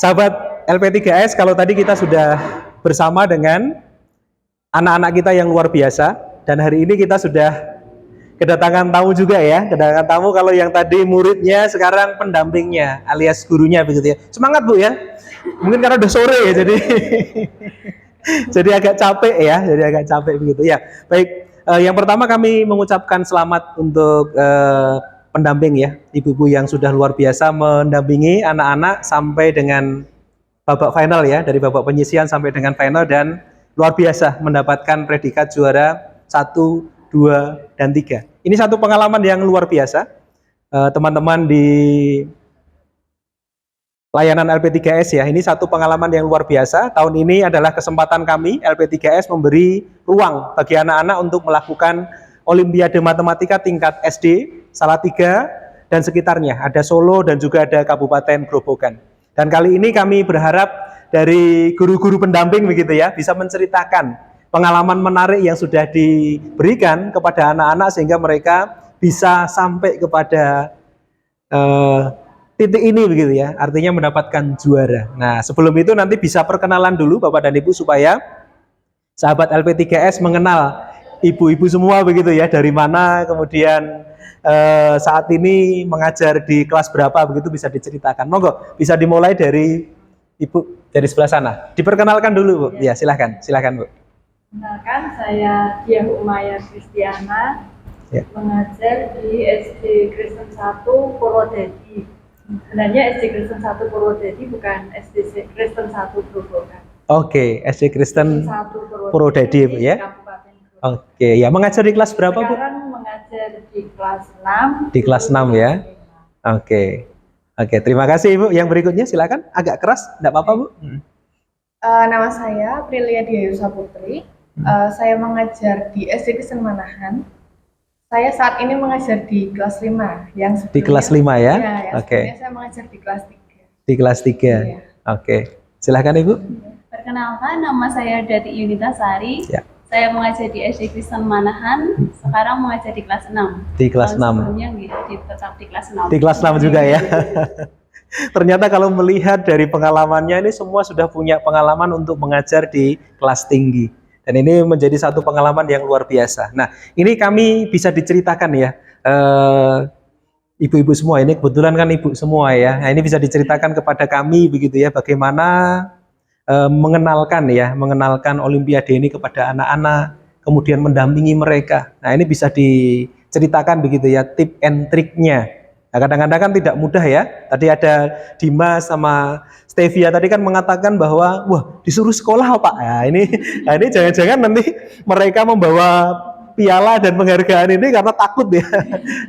Sahabat LP3S, kalau tadi kita sudah bersama dengan anak-anak kita yang luar biasa, dan hari ini kita sudah kedatangan tamu juga ya. Kedatangan tamu, kalau yang tadi muridnya, sekarang pendampingnya alias gurunya begitu ya. Semangat Bu ya. Mungkin karena udah sore ya, jadi jadi agak capek ya, jadi agak capek begitu ya. Baik, yang pertama kami mengucapkan selamat untuk pendamping ya, ibu-ibu yang sudah luar biasa mendampingi anak-anak sampai dengan babak final ya, dari babak penyisian sampai dengan final, dan luar biasa mendapatkan predikat juara 1, 2, dan 3. Ini satu pengalaman yang luar biasa. Teman-teman di layanan LP3S ya, ini satu pengalaman yang luar biasa. Tahun ini adalah kesempatan kami LP3S memberi ruang bagi anak-anak untuk melakukan Olimpiade Matematika tingkat SD, Salatiga, dan sekitarnya. Ada Solo dan juga ada Kabupaten Grobogan. Dan kali ini kami berharap dari guru-guru pendamping begitu ya, bisa menceritakan pengalaman menarik yang sudah diberikan kepada anak-anak sehingga mereka bisa sampai kepada titik ini begitu ya, artinya mendapatkan juara. Nah, sebelum itu nanti bisa perkenalan dulu Bapak dan Ibu supaya sahabat LP3S mengenal ibu-ibu semua begitu ya, dari mana, kemudian saat ini mengajar di kelas berapa begitu, bisa diceritakan. Monggo, bisa dimulai dari Ibu dari sebelah sana. Diperkenalkan dulu Bu. Ya, silahkan Bu. Kenalkan, saya Diah Umaya Kristiana, ya, mengajar di SD Kristen 1 Purwodadi. Sebenarnya SD Kristen 1 Purwodadi, bukan SD Kristen 1 Grobogan. Oke, SD Kristen 1 Purwodadi ya. Oke, ya, mengajar di kelas berapa Bu? Sekarang mengajar di kelas 6. Di kelas 6 ya. Oke. Oke, terima kasih Ibu. Yang berikutnya silakan. Agak keras, enggak apa-apa Bu. Nama saya Prilia Diayusa Putri. Saya mengajar di SD Kristen Manahan. Saya saat ini mengajar di kelas 5. Yang di kelas 5 ya? Oke. Saya mengajar di kelas 3. Di kelas 3. Ya. Oke. Silakan Ibu. Perkenalkan, nama saya Dati Yunita Sari. Ya. Saya mengajar di SD Kristen Manahan. Sekarang mengajar di kelas 6. Di kelas 6. Sebelumnya tetap di kelas 6. Di kelas 6 juga ya. Ternyata kalau melihat dari pengalamannya, ini semua sudah punya pengalaman untuk mengajar di kelas tinggi. Dan ini menjadi satu pengalaman yang luar biasa. Nah, ini kami bisa diceritakan ya, ibu-ibu semua, ini kebetulan kan ibu semua ya. Nah, ini bisa diceritakan kepada kami begitu ya, bagaimana mengenalkan Olimpiade ini kepada anak-anak, kemudian mendampingi mereka. Nah, ini bisa diceritakan begitu ya, tip and triknya. Nah, kadang-kadang kan tidak mudah ya. Tadi ada Dimas sama Stevia tadi kan mengatakan bahwa wah, disuruh sekolah Pak. Nah, ini jangan-jangan nanti mereka membawa piala dan penghargaan ini karena takut ya.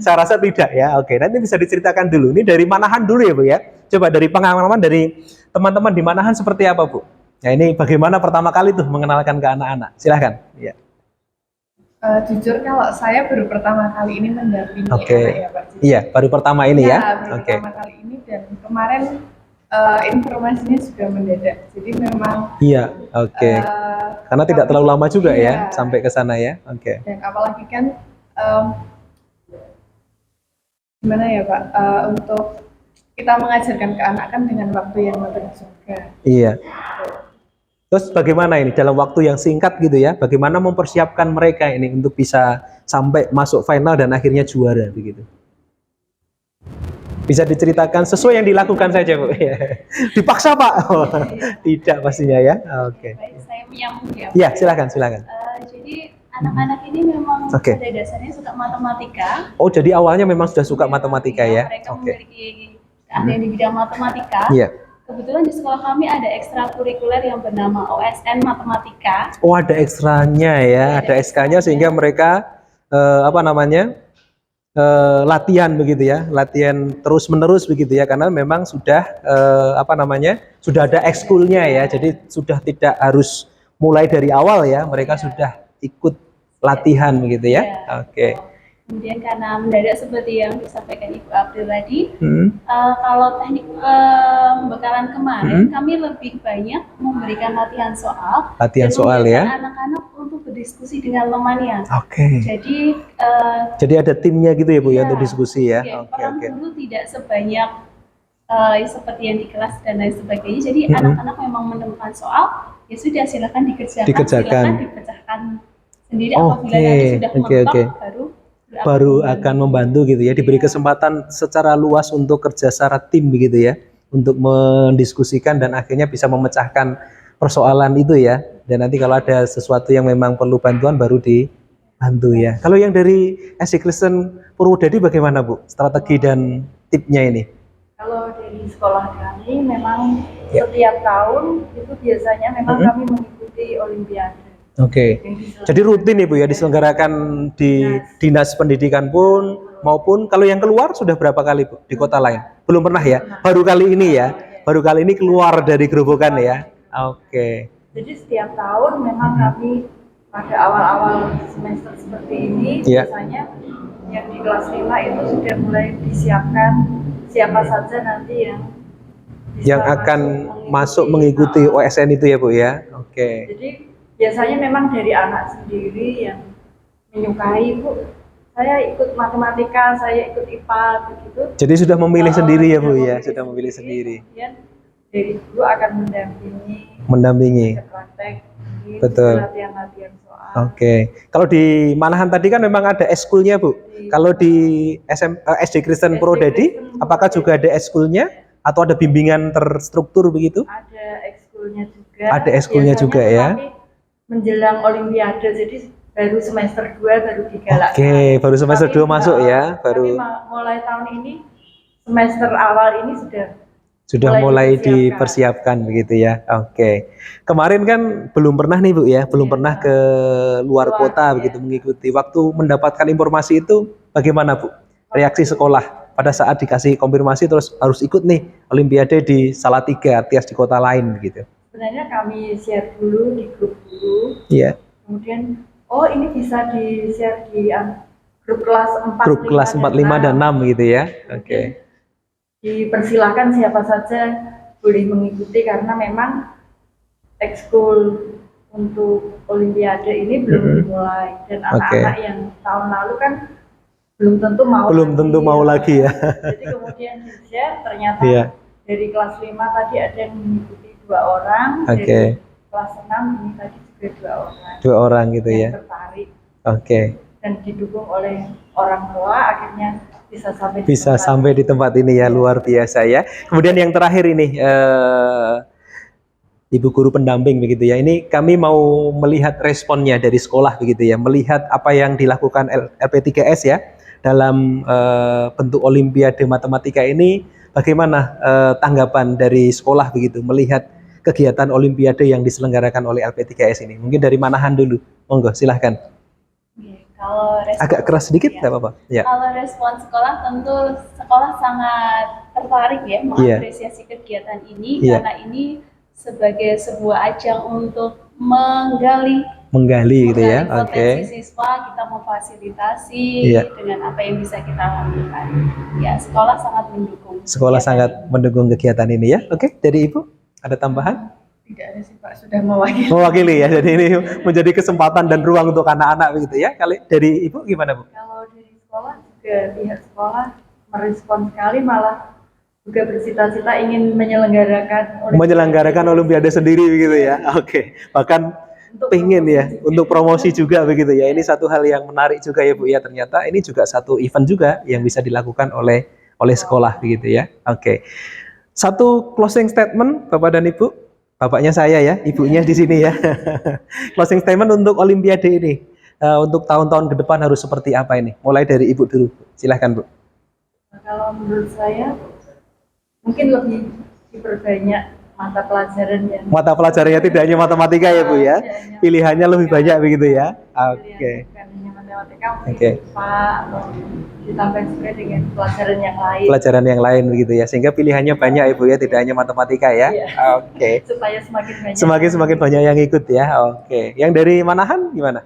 Saya rasa tidak ya. Oke, nanti bisa diceritakan dulu. Ini dari Manahan dulu ya Bu ya. Coba dari pengalaman dari teman-teman di Manahan seperti apa Bu? Nah, ini bagaimana pertama kali tuh mengenalkan ke anak-anak? Silahkan. Ya. Jujur kalau saya baru pertama kali ini mendampingi anak ya Pak. Iya, baru pertama ini ya. Baru pertama kali ini, dan kemarin informasinya juga mendadak. Jadi memang karena tidak terlalu lama juga ya sampai ke sana ya. Dan apalagi kan gimana ya Pak, untuk kita mengajarkan ke anak kan dengan waktu yang lebih juga. Iya. Terus bagaimana ini dalam waktu yang singkat gitu ya, bagaimana mempersiapkan mereka ini untuk bisa sampai masuk final dan akhirnya juara begitu? Bisa diceritakan sesuai yang dilakukan saja Bu. Dipaksa Pak? Oh, tidak pastinya ya. Oke. Baik, saya menyambung ya. Iya, silakan. Jadi anak-anak ini memang pada dasarnya suka matematika. Oh, jadi awalnya memang sudah suka matematika ya? Mereka memiliki keahlian di bidang matematika. Iya. Kebetulan di sekolah kami ada ekstrakurikuler yang bernama OSN Matematika. Oh, ada ekstranya ya, ada SK-nya sehingga mereka latihan begitu ya, latihan terus-menerus begitu ya, karena memang sudah sudah ada ekskulnya ya, jadi sudah tidak harus mulai dari awal ya, mereka sudah ikut latihan begitu ya. Oke. Kemudian karena mendadak seperti yang disampaikan Ibu April tadi, kalau teknik pembekalan kemarin kami lebih banyak memberikan latihan soal ya. Anak-anak untuk berdiskusi dengan temannya. Oke. Jadi ada timnya gitu ya Bu ya untuk diskusi ya. Orang dulu tidak sebanyak seperti yang di kelas dan lain sebagainya. Jadi Mm-mm. anak-anak memang menemukan soal, ya sudah silakan dikerjakan, Dikerjakan. silakan dipecahkan sendiri. Apabila Oke, nanti sudah oke, mentok, oke. baru Baru akan membantu gitu ya, diberi Iya. kesempatan secara luas untuk kerja secara tim begitu ya, untuk mendiskusikan dan akhirnya bisa memecahkan persoalan itu ya. Dan nanti kalau ada sesuatu yang memang perlu bantuan baru dibantu ya. Kalau yang dari SD Kristen Purwodadi bagaimana Bu? Strategi dan tipnya ini? Kalau dari sekolah kami memang Ya. setiap tahun itu biasanya memang Mm-mm. kami mengikuti Olimpiade. Oke. Yang diselenggarakan Jadi rutin Ibu ya diselenggarakan di dinas pendidikan pun maupun kalau yang keluar sudah berapa kali Bu di kota lain? Belum pernah ya? Baru kali ini ya. Baru kali ini keluar dari gerobokan ya. Oke. Jadi setiap tahun memang kami pada awal-awal semester seperti ini Iya. biasanya yang di kelas 5 itu sudah mulai disiapkan siapa saja nanti yang bisa Yang akan masuk mengikuti OSN itu ya Bu ya. Oke. Jadi biasanya memang dari anak sendiri yang menyukai, Bu, saya ikut matematika, saya ikut IPA begitu. Jadi sudah memilih sendiri ya Bu Sudah ya, sudah memilih sendiri. Kemudian dari guru akan mendampingi Mendampingi. ada praktek, Betul. latihan-latihan soal. Oke. Kalau di Manahan tadi kan memang ada eskulnya Bu. Kalau di SD Kristen Purwodadi, apakah juga ada eskulnya atau ada bimbingan terstruktur begitu? Ada ekskulnya juga. Ada ekskulnya Biasanya juga ya. tetapi menjelang Olimpiade, jadi baru semester 2 baru digalakkan. Oke, baru semester 2 masuk ya, baru Mulai tahun ini semester awal ini sudah mulai dipersiapkan begitu ya. Oke. Kemarin kan belum pernah nih Bu ya, belum pernah ke luar kota begitu mengikuti. Waktu mendapatkan informasi itu bagaimana Bu? Reaksi sekolah pada saat dikasih konfirmasi terus harus ikut nih Olimpiade di Salatiga, Tias di kota lain begitu. Sebenarnya kami share dulu di grup dulu. Iya. Kemudian ini bisa di-share di grup kelas 4, Grup kelas 4, 5 dan 6 gitu ya. Oke. Dipersilahkan siapa saja boleh mengikuti karena memang ekskul untuk Olimpiade ini belum dimulai dan anak-anak yang tahun lalu kan belum tentu mau lagi ya. Jadi kemudian di-share ternyata Iya. dari kelas 5 tadi ada yang mengikuti 2 orang, Oke. dari kelas 6 ini tadi juga 2 orang. 2 orang gitu ya. Yang tertarik Oke. dan didukung oleh orang tua akhirnya Bisa sampai di tempat ini ya, luar biasa ya. Kemudian yang terakhir ini Ibu guru pendamping begitu ya. Ini kami mau melihat responnya dari sekolah begitu ya, melihat apa yang dilakukan LP3S ya dalam bentuk Olimpiade Matematika ini. Bagaimana tanggapan dari sekolah begitu melihat kegiatan Olimpiade yang diselenggarakan oleh LP3S ini? Mungkin dari Manahan dulu, monggo silahkan. Kalau Agak keras sedikit nggak apa-apa. Ya. Kalau respon sekolah tentu sekolah sangat tertarik ya mengapresiasi kegiatan ini karena ini sebagai sebuah ajang untuk menggali gitu ya. Potensi siswa, kita memfasilitasi dengan apa yang bisa kita lakukan. Ya, sekolah sangat mendukung. Sekolah sangat mendukung kegiatan ini ya. Oke, dari Ibu ada tambahan? Tidak ada sih Pak, sudah mewakili. Mewakili ya, jadi ini menjadi kesempatan dan ruang untuk anak-anak begitu ya. Kali dari Ibu gimana Bu? Kalau dari sekolah juga pihak sekolah merespon sekali, malah juga bercita-cita ingin menyelenggarakan Olimpiade sendiri begitu ya. Oke, bahkan pengen ya untuk promosi juga begitu ya. Ini satu hal yang menarik juga ya Bu ya. Ternyata ini juga satu event juga yang bisa dilakukan oleh sekolah begitu ya. Oke. Satu closing statement Bapak dan Ibu. Bapaknya saya ya, ibunya di sini ya. Closing statement untuk Olimpiade ini. Untuk tahun-tahun ke depan harus seperti apa ini? Mulai dari Ibu dulu. Silahkan Bu. Kalau menurut saya mungkin lebih diperbanyak mata pelajarannya tidak hanya matematika ya Bu ya. Pilihannya lebih banyak begitu ya. Oke. Bukan hanya matematika, mungkin IPA atau ditambah juga dengan pelajaran yang lain. Pelajaran yang lain begitu ya. Sehingga pilihannya banyak ya Bu ya, tidak hanya matematika ya. Oke. Supaya semakin banyak yang ikut ya. Oke. Yang dari Manahan gimana?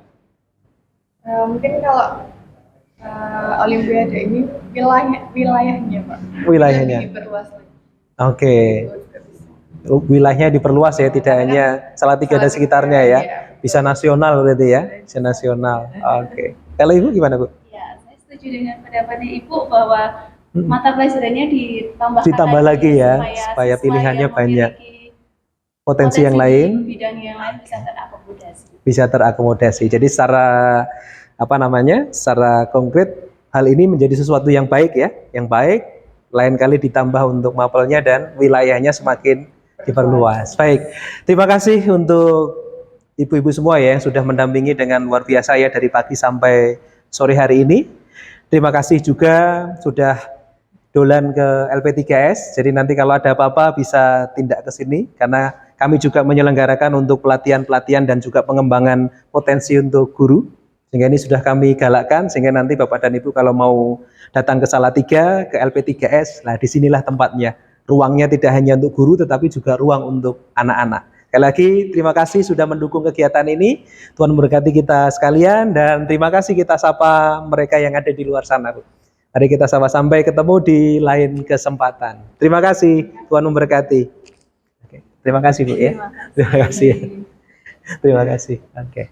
Mungkin kalau Olimpiade ini wilayahnya Pak. Wilayahnya. Diperluas lagi. Oke. Wilayahnya diperluas ya, tidak hanya Salatiga dan sekitarnya ya. Bisa nasional berarti ya. Bisa nasional. Oke. Kalau Ibu gimana Bu? Ya, saya setuju dengan pendapatnya Ibu bahwa mata pelajarannya Ditambah lagi ya, supaya siswa pilihannya yang banyak. memiliki Potensi yang lain bidang yang lain bisa terakomodasi. bisa terakomodasi. Jadi secara apa namanya? Secara konkret hal ini menjadi sesuatu yang baik ya, yang baik. Lain kali ditambah untuk mapelnya dan wilayahnya semakin diperluas. Baik, terima kasih untuk ibu-ibu semua ya yang sudah mendampingi dengan luar biasa ya dari pagi sampai sore hari ini. Terima kasih juga sudah dolan ke LP3S. Jadi nanti kalau ada apa-apa bisa tindak ke sini karena kami juga menyelenggarakan untuk pelatihan-pelatihan dan juga pengembangan potensi untuk guru. Sehingga ini sudah kami galakkan sehingga nanti Bapak dan Ibu kalau mau datang ke Salatiga, ke LP3S, nah disinilah tempatnya. Ruangnya tidak hanya untuk guru tetapi juga ruang untuk anak-anak. Sekali lagi terima kasih sudah mendukung kegiatan ini. Tuhan memberkati kita sekalian dan terima kasih kita sapa mereka yang ada di luar sana, Bu. Mari kita sama sampai ketemu di lain kesempatan. Terima kasih, Tuhan memberkati. Oke, terima kasih Bu ya. Terima kasih. Terima kasih. Oke.